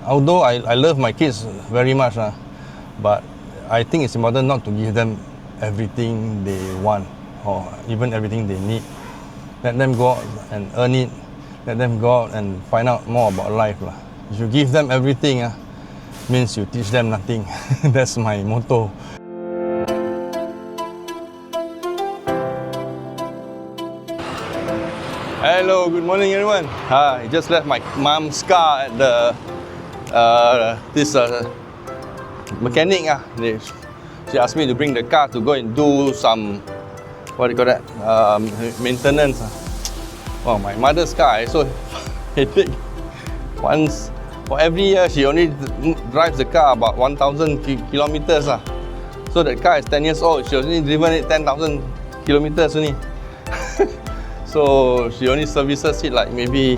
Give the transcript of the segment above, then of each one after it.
although I love my kids very much, but I think it's important not to give them everything they want or even everything they need. Let them go out and earn it. Let them go out and find out more about life. If you give them everything, means you teach them nothing. That's my motto. Hello, good morning everyone. I just left my mom's car at the this mechanic. She asked me to bring the car to go and do some, what do you call that, maintenance. Well, my mother's car, I so headache. Once, for every year, she only drives the car about 1,000 kilometers. So the car is 10 years old, she only driven it 10,000 kilometers only. So she only services it like maybe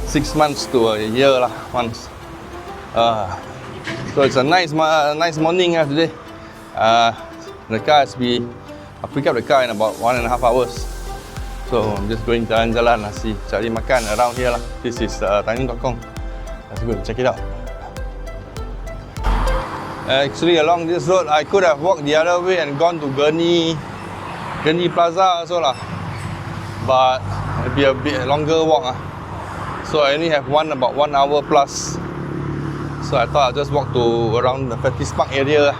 6 months to a year once. So it's a nice morning today. The car has been, I pick up the car in about 1.5 hours. So I'm just going jalan-jalan cari makan around here. This is Tanjong Tokong. Let's go and check it out. Actually, along this road, I could have walked the other way and gone to Gurney Plaza also but it'll be a bit longer walk. So I only have about 1 hour plus. So I thought I'll just walk to around the Fetis Park area.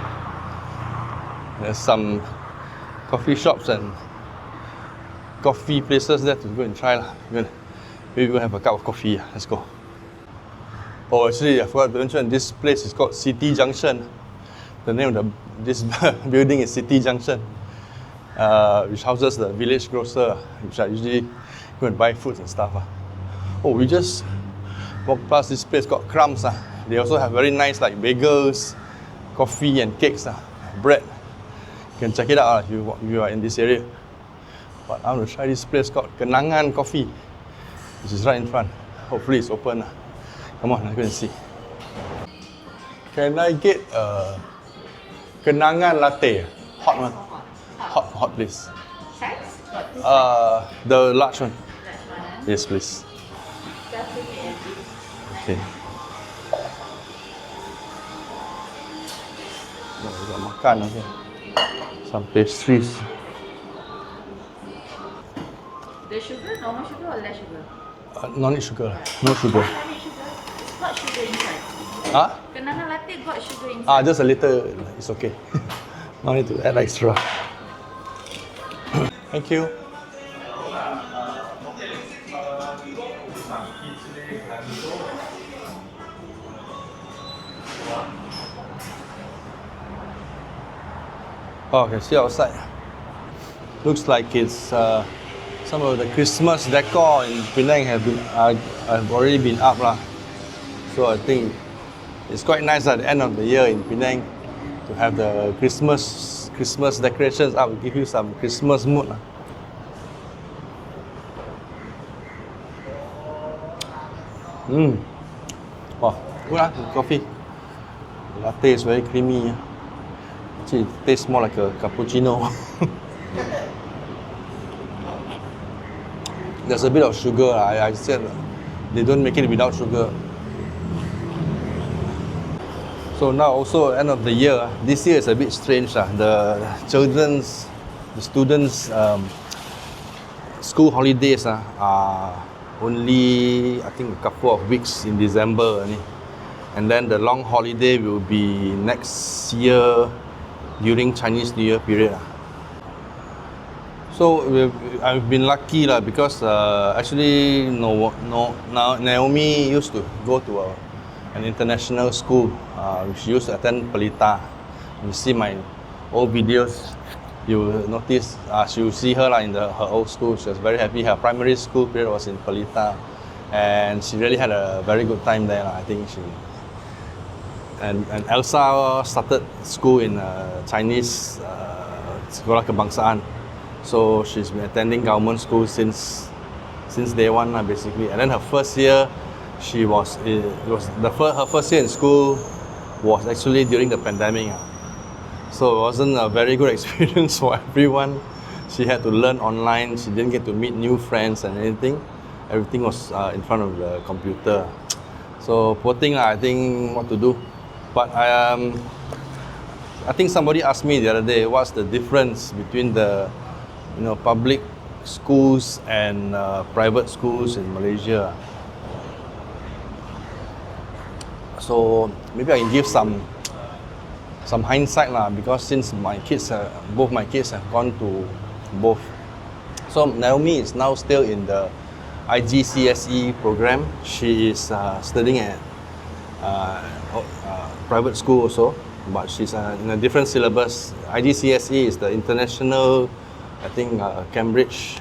There's some coffee shops and coffee places there to go and try. Maybe we'll have a cup of coffee. Let's go. Oh, actually, I forgot to mention, this place is called City Junction. The name of this building is City Junction, which houses the village grocer, which I usually go and buy fruits and stuff. Oh, we just walked past this place called Crumbs. They also have very nice like bagels, coffee and cakes, bread. You can check it out if you are in this area. But I want to try this place called Kenangan Coffee, which is right in front. Hopefully it's open. Come on, let's go and see. Can I get a Kenangan latte? Hot one. Hot please. Size? The large one. Yes, please. Okay. We got makan here. Some pastries. The sugar, normal sugar or less sugar? No need sugar. No sugar. No need sugar. It's got sugar inside. Kenangan latte got sugar inside. Just a little. It's okay. No need to add extra. Thank you. Oh, I can see outside. Looks like it's some of the Christmas decor in Penang have already been up So I think it's quite nice at the end of the year in Penang to have the Christmas decorations up. Give you some Christmas mood. Wow, good coffee. The latte is very creamy. Actually, it tastes more like a cappuccino. There's a bit of sugar. I said they don't make it without sugar. So now also end of the year. This year is a bit strange. The students' school holidays are only I think a couple of weeks in December, and then the long holiday will be next year during Chinese New Year period. So I've been lucky because actually Naomi used to go to an international school. She used to attend Pelita. You see my old videos, you will notice you see her in her old school. She was very happy. Her primary school period was in Pelita, and she really had a very good time there. I think she and Elsa started school in Chinese Sekolah Kebangsaan. So she's been attending government school since day one basically. And then her first year, her first year in school was actually during the pandemic. So it wasn't a very good experience for everyone. She had to learn online. She didn't get to meet new friends and anything. Everything was in front of the computer. So poor thing lah, I think what to do. But I think somebody asked me the other day, what's the difference between the public schools and private schools in Malaysia. So maybe I can give some hindsight lah, because since both my kids have gone to both. So Naomi is now still in the IGCSE program. She is studying at private school also, but she's in a different syllabus. IGCSE is the international, I think Cambridge,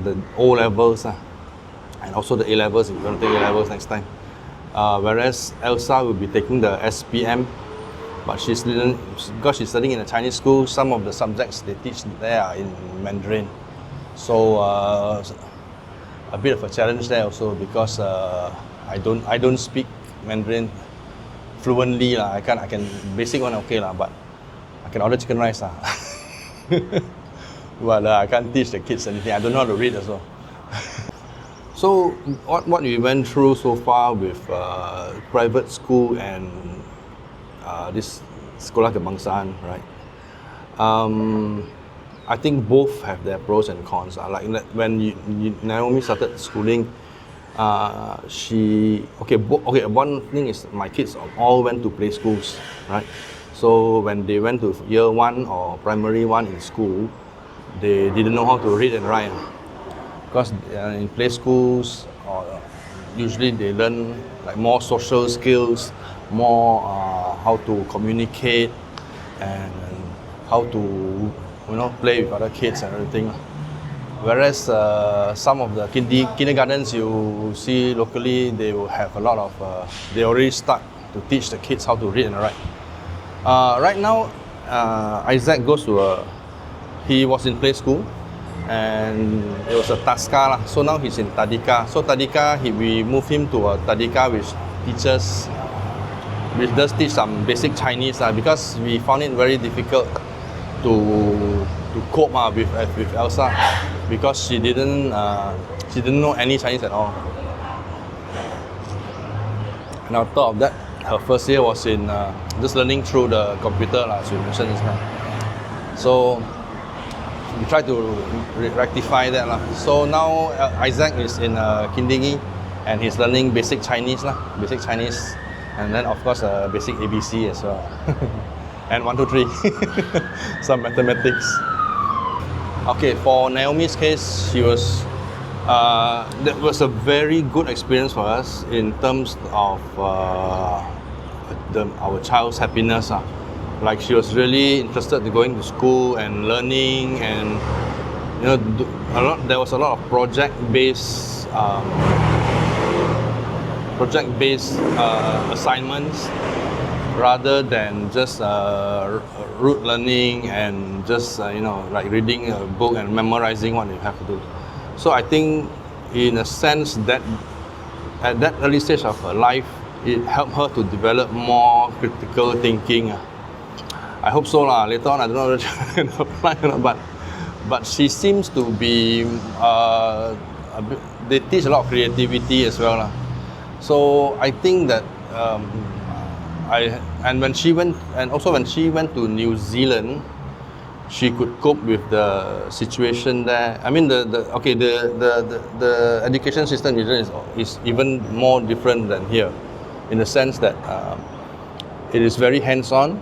the O levels, and also the A levels if you want to take A levels next time. Whereas Elsa will be taking the SPM, but because she's studying in a Chinese school, some of the subjects they teach there are in Mandarin. So a bit of a challenge there also, because I don't speak Mandarin fluently lah. I can basic one okay lah, but I can order chicken rice lah. But I can't teach the kids anything. I don't know how to read as well. So what we went through so far with private school and this Sekolah Kebangsaan, right? I think both have their pros and cons. Like when Naomi started schooling, one thing is my kids all went to play schools, right? So when they went to year 1 or primary 1 in school, they didn't know how to read and write. Because in play schools, usually they learn like more social skills, more how to communicate and how to play with other kids and everything. Whereas some of the kindergartens you see locally, they will have a lot of, they already start to teach the kids how to read and write. Right now, Isaac goes to he was in play school, and it was a Taska lah. So now he's in Tadika. So Tadika, we moved him to a Tadika which does teach some basic Chinese because we found it very difficult to cope with Elsa, because she didn't know any Chinese at all. And on top of that, her first year was in just learning through the computer as we mentioned just now. So we try to rectify that lah. So now Isaac is in Kindingi, and he's learning basic Chinese basic Chinese, and then of course basic ABC as well, and 1, 2, 3, some mathematics. Okay, for Naomi's case, that was a very good experience for us in terms of our child's happiness. Like she was really interested in going to school and learning, and there was a lot of project-based assignments rather than just rote learning and just like reading a book and memorizing what you have to do. So I think in a sense that at that early stage of her life, it helped her to develop more critical thinking. I hope so lah. Later on, I don't know whether she can apply or not, but she seems to be. They teach a lot of creativity as well lah. So I think that when she went to New Zealand, she could cope with the situation there. I mean the education system is even more different than here, in the sense that it is very hands-on.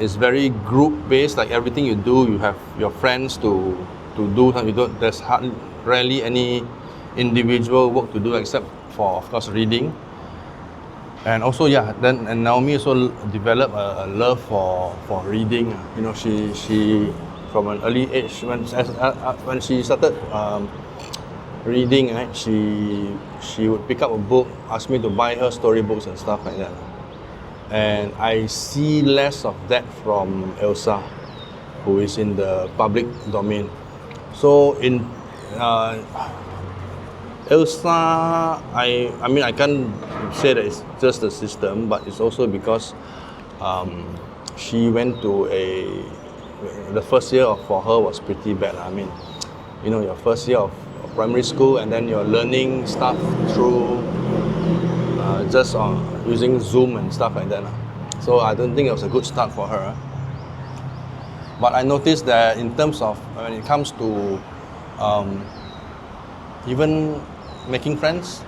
It's very group-based. Like everything you do, you have your friends to do. There's rarely any individual work to do except for, of course, reading. And also, and Naomi also developed a love for reading. She from an early age when she started reading, right, she would pick up a book, ask me to buy her storybooks and stuff like that. And I see less of that from Elsa, who is in the public domain. So in Elsa, I mean I can't say that it's just the system, but it's also because she went to the first year for her was pretty bad. I mean, your first year of primary school, and then you're learning stuff through just on using Zoom and stuff like that. So I don't think it was a good start for her. But I noticed that in terms of when it comes to even making friends,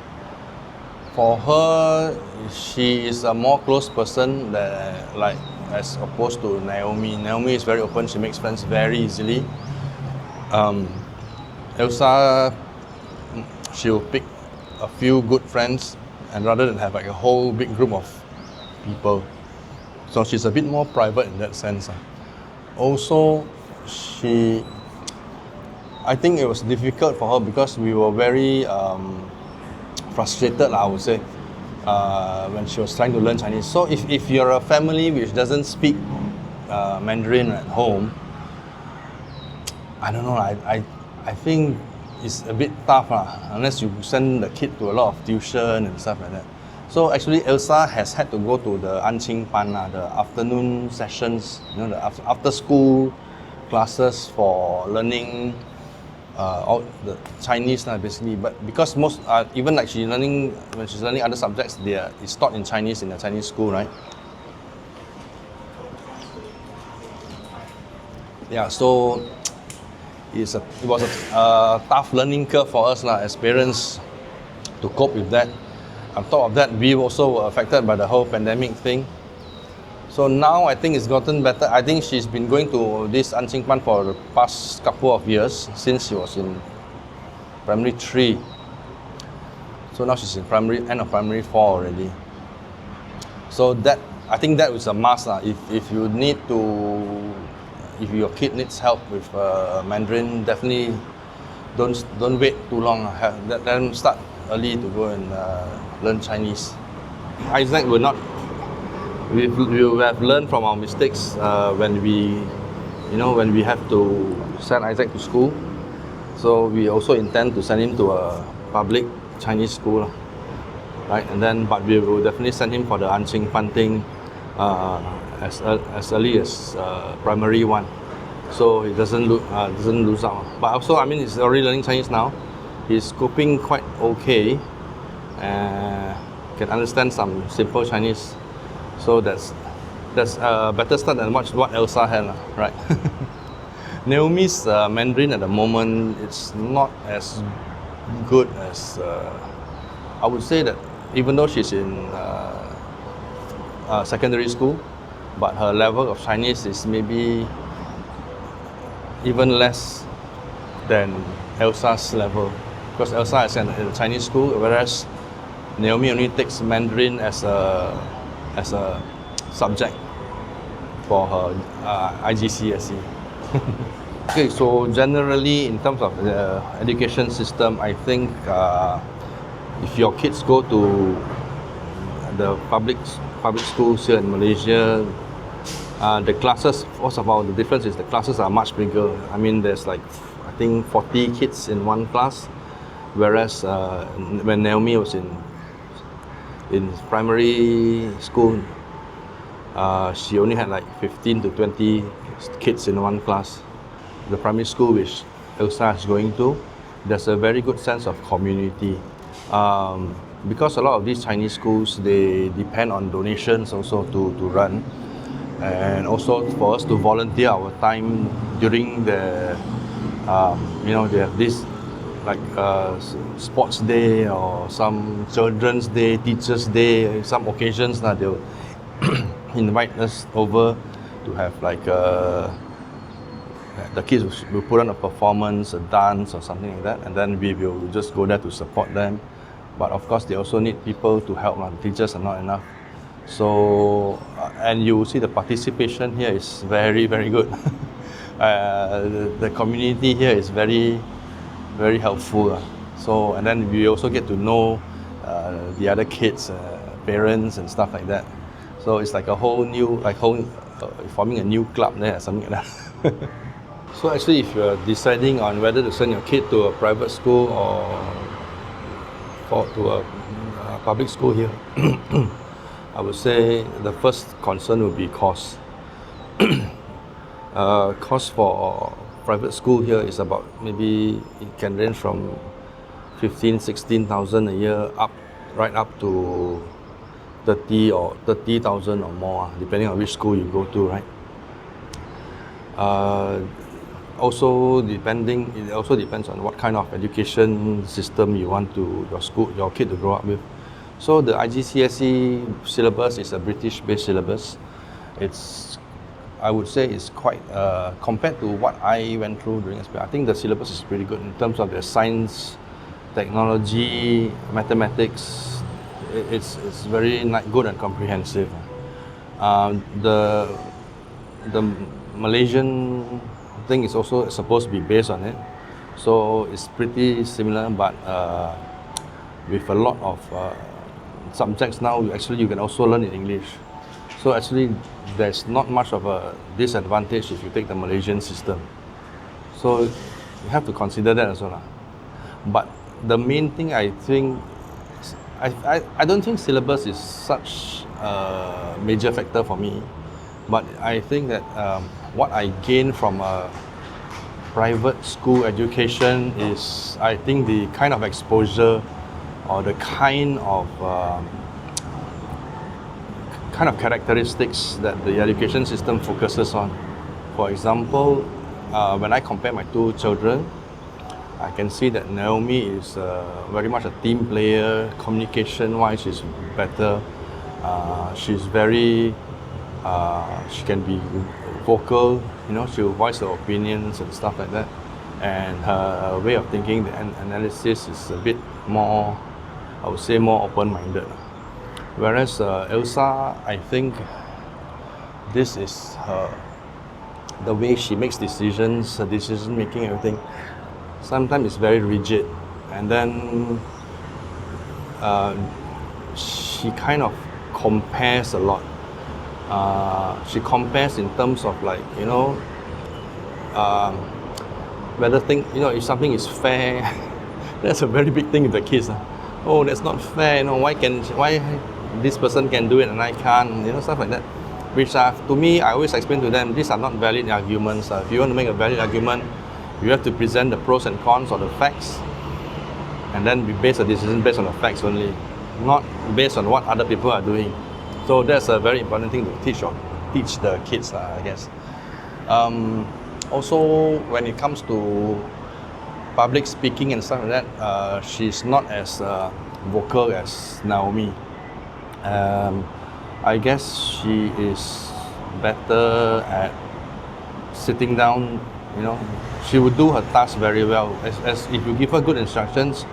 for her, she is a more close person that, like, as opposed to Naomi. Naomi is very open, she makes friends very easily. Elsa, she'll pick a few good friends, and rather than have like a whole big group of people. So she's a bit more private in that sense. Also, I think it was difficult for her because we were very frustrated, I would say, when she was trying to learn Chinese. So if you're a family which doesn't speak Mandarin at home, I don't know, I think it's a bit tough unless you send the kid to a lot of tuition and stuff like that. So actually Elsa has had to go to the Anqing Pan, the afternoon sessions, the after school classes for learning all the Chinese basically. But because most even like when she's learning other subjects, it's taught in Chinese in a Chinese school, right? Yeah, so it was a tough learning curve for us as parents to cope with that. On top of that, we also were affected by the whole pandemic thing. So now I think it's gotten better. I think she's been going to this Anqing Pan for the past couple of years, since she was in primary 3. So now she's in end of primary 4 already. So that, I think that was a must. If your kid needs help with Mandarin, definitely don't wait too long. Let them start early to go and learn Chinese. Isaac will not. We have learned from our mistakes when we have to send Isaac to school. So we also intend to send him to a public Chinese school, right? But we will definitely send him for the Anqing Pan thing as early as primary 1, so he doesn't lose out. But also, I mean, he's already learning Chinese now. He's coping quite okay, can understand some simple Chinese. So that's a better start than what Elsa had, right? Naomi's Mandarin at the moment, it's not as good as I would say that even though she's in secondary school, but her level of Chinese is maybe even less than Elsa's level, because Elsa is in a Chinese school, whereas Naomi only takes Mandarin as a subject for her IGCSE. Okay, so generally in terms of the education system, I think if your kids go to the public schools here in Malaysia, the classes, first of all, the difference is the classes are much bigger. I mean, there's like, I think 40 kids in one class, whereas when Naomi was in primary school, she only had like 15 to 20 kids in one class. The primary school which Elsa is going to, there's a very good sense of community. Because a lot of these Chinese schools, they depend on donations also to run, and also for us to volunteer our time during the they have this like sports day or some children's day, teachers day, some occasions that they'll invite us over to have like the kids will put on a performance, a dance or something like that, and then we will just go there to support them. But of course they also need people to help. The teachers are not enough. So and you will see the participation here is very, very good. The community here is very, very helpful. So, and then we also get to know the other kids, parents and stuff like that. So it's like a whole new, forming a new club there, something like that. So actually, if you're deciding on whether to send your kid to a private school or to a public school here, I would say the first concern would be cost. Cost for private school here is about, maybe it can range from 16,000 a year right up to 30 or 30,000 or more, depending on which school you go to, right? It also depends on what kind of education system you want your kid to grow up with. So the IGCSE syllabus is a British-based syllabus. I would say it's quite, compared to what I went through during SPL, I think the syllabus is pretty good in terms of the science, technology, mathematics. It's very good and comprehensive. The Malaysian thing is also supposed to be based on it, so it's pretty similar, but with a lot of subjects now, you can also learn in English. So actually, there's not much of a disadvantage if you take the Malaysian system. So you have to consider that as well. But the main thing, I think, I don't think syllabus is such a major factor for me. But I think that what I gain from a private school education is, I think, the kind of exposure or the kind of characteristics that the education system focuses on. For example, when I compare my two children, I can see that Naomi is very much a team player. Communication-wise, she's better. She's very, she can be vocal, she'll voice her opinions and stuff like that. And her way of thinking, the analysis is a bit more, I would say, more open-minded. Whereas Elsa, I think this is the way she makes decisions, her decision making, everything. Sometimes it's very rigid, and then she kind of compares a lot. She compares in terms of whether if something is fair. That's a very big thing with the kids. Oh, that's not fair. Why this person can do it and I can't? Stuff like that. Which to me, I always explain to them, these are not valid arguments. If you want to make a valid argument, you have to present the pros and cons or the facts, and then we base a decision based on the facts only, not based on what other people are doing. So that's a very important thing to teach the kids, I guess. Also, when it comes to public speaking and stuff like that, she's not as vocal as Naomi. I guess she is better at sitting down. She would do her task very well. As if you give her good instructions,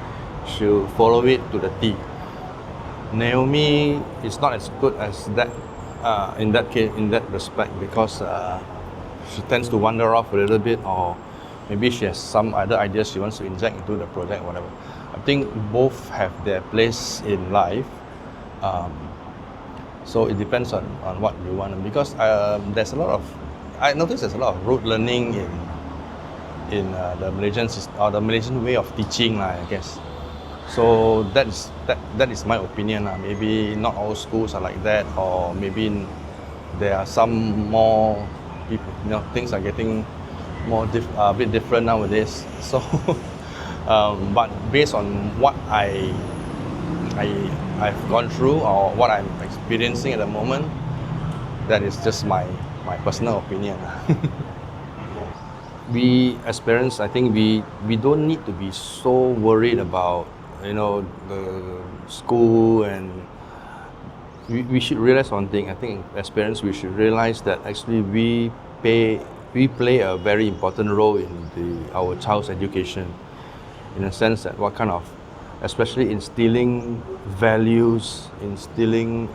she'll follow it to the T. Naomi is not as good as that in that case, in that respect, because she tends to wander off a little bit, or maybe she has some other ideas she wants to inject into the project, whatever. I think both have their place in life. So it depends on what you want, because there's a lot of, I noticed there's a lot of rote learning in the Malaysian system, or the Malaysian way of teaching, I guess. So that is my opinion. Maybe not all schools are like that, or maybe there are some more people, things are getting more a bit different nowadays. So, but based on what I've gone through or what I'm experiencing at the moment, that is just my personal opinion. We as parents, I think we don't need to be so worried about the school, and we should realize one thing. I think as parents we should realize that actually we play a very important role in our child's education, in a sense that what kind of, especially instilling values, instilling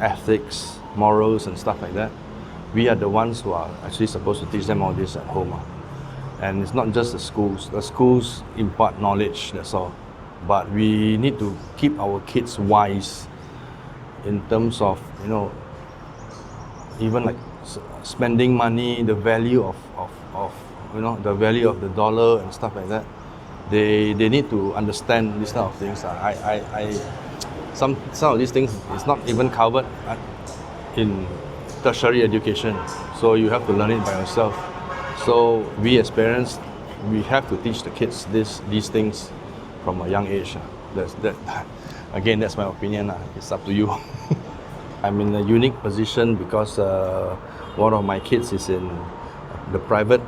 ethics, morals and stuff like that. We are the ones who are actually supposed to teach them all this at home. And it's not just the schools. The schools impart knowledge, that's all. But we need to keep our kids wise in terms of, even like spending money, the value of the value of the dollar and stuff like that. They need to understand these kind of things. Some of these things is not even covered in tertiary education, so you have to learn it by yourself. So we as parents, we have to teach the kids these things from a young age. Again, that's my opinion. It's up to you. I'm in a unique position because one of my kids is in the private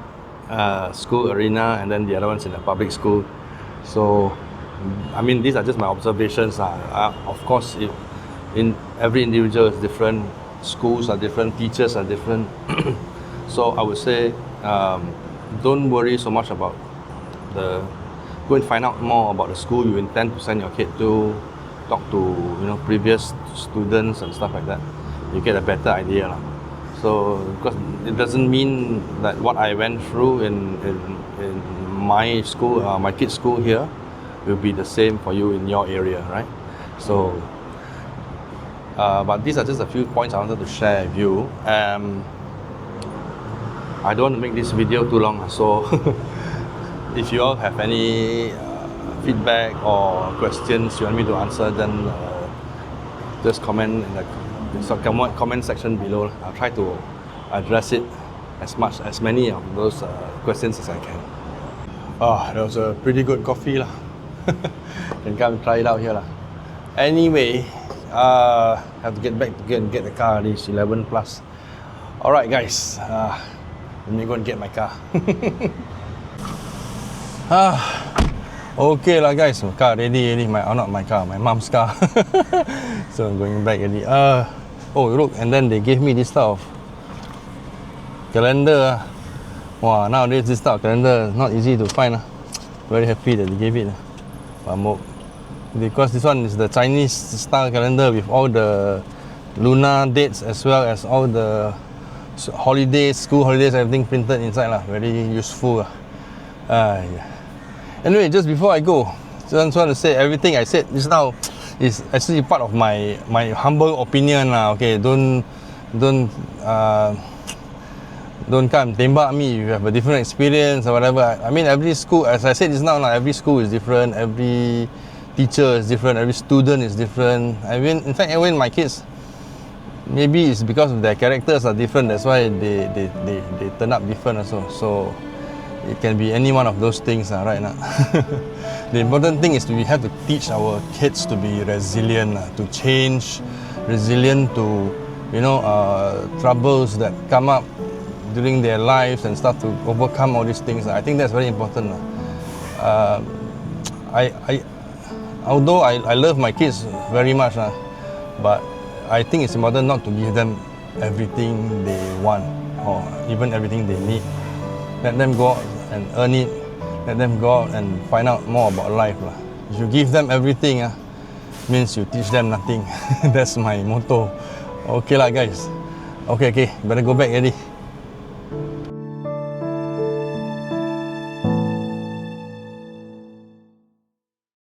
school arena, and then the other one's in a public school. So, I mean, these are just my observations. Of course, in every individual is different, schools are different, teachers are different. So I would say, don't worry so much about go and find out more about the school you intend to send your kid to. Talk to previous students and stuff like that. You get a better idea. So because it doesn't mean that what I went through in my school, my kid's school here, will be the same for you in your area, right? So but these are just a few points I wanted to share with you. I don't want to make this video too long, so if you all have any feedback or questions you want me to answer, then just comment in the comment section below. I'll try to address it as many of those questions as I can. Oh, that was a pretty good coffee lah. Can come try it out here lah. Anyway, have to get back to get the car. It's 11 plus. Alright guys, let me go and get my car. Okay lah guys, my car ready. Not my car, my mom's car. So I'm going back already. Oh look, and then they gave me this type of calendar. Wow, nowadays this type of calendar not easy to find. Very happy that they gave it. Because this one is the Chinese style calendar with all the lunar dates as well as all the holidays, school holidays, everything printed inside lah. Very useful. Yeah. Anyway, just before I go, just want to say everything I said just now is actually part of my humble opinion lah. Okay, don't come tembak me if you have a different experience or whatever. I mean, every school, as I said just now, every school is different, every teacher is different, every student is different. I mean, in fact, even my kids, maybe it's because of their characters are different. That's why they turn up different also. So it can be any one of those things, right now. The important thing is we have to teach our kids to be resilient, to change, resilient to troubles that come up during their lives and start to overcome all these things. I think that's very important. Although I love my kids very much, but I think it's important not to give them everything they want or even everything they need. Let them go out and earn it. Let them go out and find out more about life. If you give them everything, means you teach them nothing. That's my motto. Okay lah guys. Okay, better go back already.